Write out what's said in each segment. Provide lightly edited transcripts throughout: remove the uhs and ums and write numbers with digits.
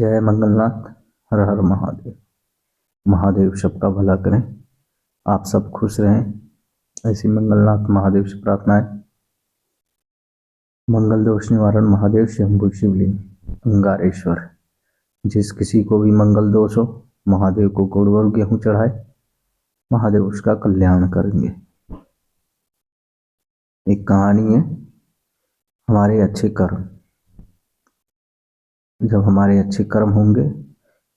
जय मंगलनाथ। हर हर महादेव। महादेव सबका भला करें, आप सब खुश रहें। ऐसी मंगलनाथ महादेव से प्रार्थना है। मंगल दोष निवारण महादेव शंभु शिवलिंग अंगारेश्वर। जिस किसी को भी मंगल दोष हो, महादेव को गुड़ और गेहूं चढ़ाए, महादेव उसका कल्याण करेंगे। एक कहानी है, हमारे अच्छे कर्म। जब हमारे अच्छे कर्म होंगे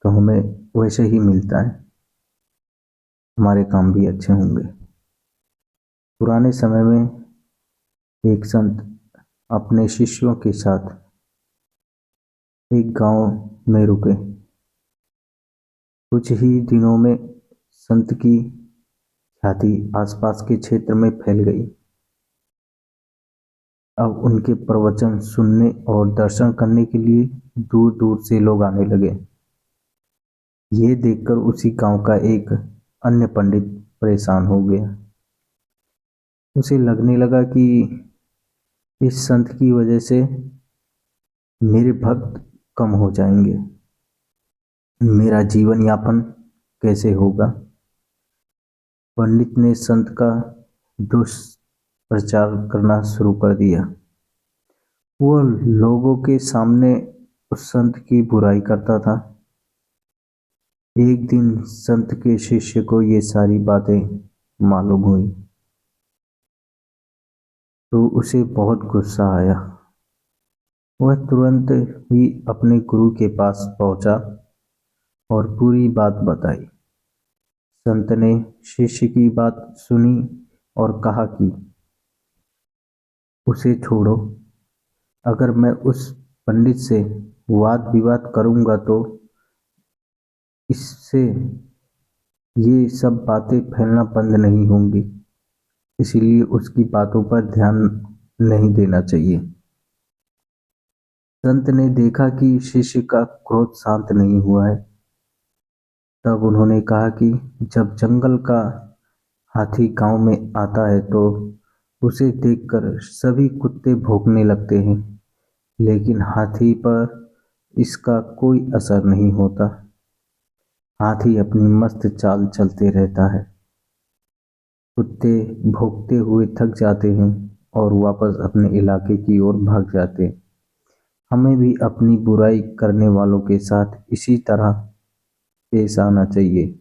तो हमें वैसे ही मिलता है, हमारे काम भी अच्छे होंगे। पुराने समय में एक संत अपने शिष्यों के साथ एक गांव में रुके। कुछ ही दिनों में संत की ख्याति आसपास के क्षेत्र में फैल गई। अब उनके प्रवचन सुनने और दर्शन करने के लिए दूर दूर से लोग आने लगे। ये देखकर उसी गांव का एक अन्य पंडित परेशान हो गया। उसे लगने लगा कि इस संत की वजह से मेरे भक्त कम हो जाएंगे, मेरा जीवन यापन कैसे होगा। पंडित ने संत का दुष्प्रचार करना शुरू कर दिया। वह लोगों के सामने उस संत की बुराई करता था। एक दिन संत के शिष्य को ये सारी बातें मालूम हुई तो उसे बहुत गुस्सा आया। वह तुरंत ही अपने गुरु के पास पहुंचा और पूरी बात बताई। संत ने शिष्य की बात सुनी और कहा कि उसे छोड़ो, अगर मैं उस पंडित से वाद विवाद करूंगा तो इससे ये सब बातें फैलना बंद नहीं होंगी, इसीलिए उसकी बातों पर ध्यान नहीं देना चाहिए। संत ने देखा कि शिष्य का क्रोध शांत नहीं हुआ है। तब उन्होंने कहा कि जब जंगल का हाथी गांव में आता है तो उसे देखकर सभी कुत्ते भौंकने लगते हैं, लेकिन हाथी पर इसका कोई असर नहीं होता। हाथी अपनी मस्त चाल चलते रहता है। कुत्ते भौंकते हुए थक जाते हैं और वापस अपने इलाके की ओर भाग जाते हैं। हमें भी अपनी बुराई करने वालों के साथ इसी तरह पेश आना चाहिए।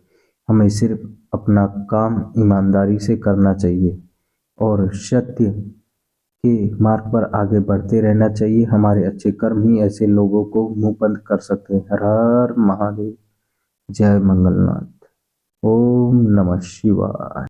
हमें सिर्फ अपना काम ईमानदारी से करना चाहिए और सत्य के मार्ग पर आगे बढ़ते रहना चाहिए। हमारे अच्छे कर्म ही ऐसे लोगों को मुंह बंद कर सकते हैं। हर हर महादेव। जय मंगलनाथ। ओम नमः शिवाय।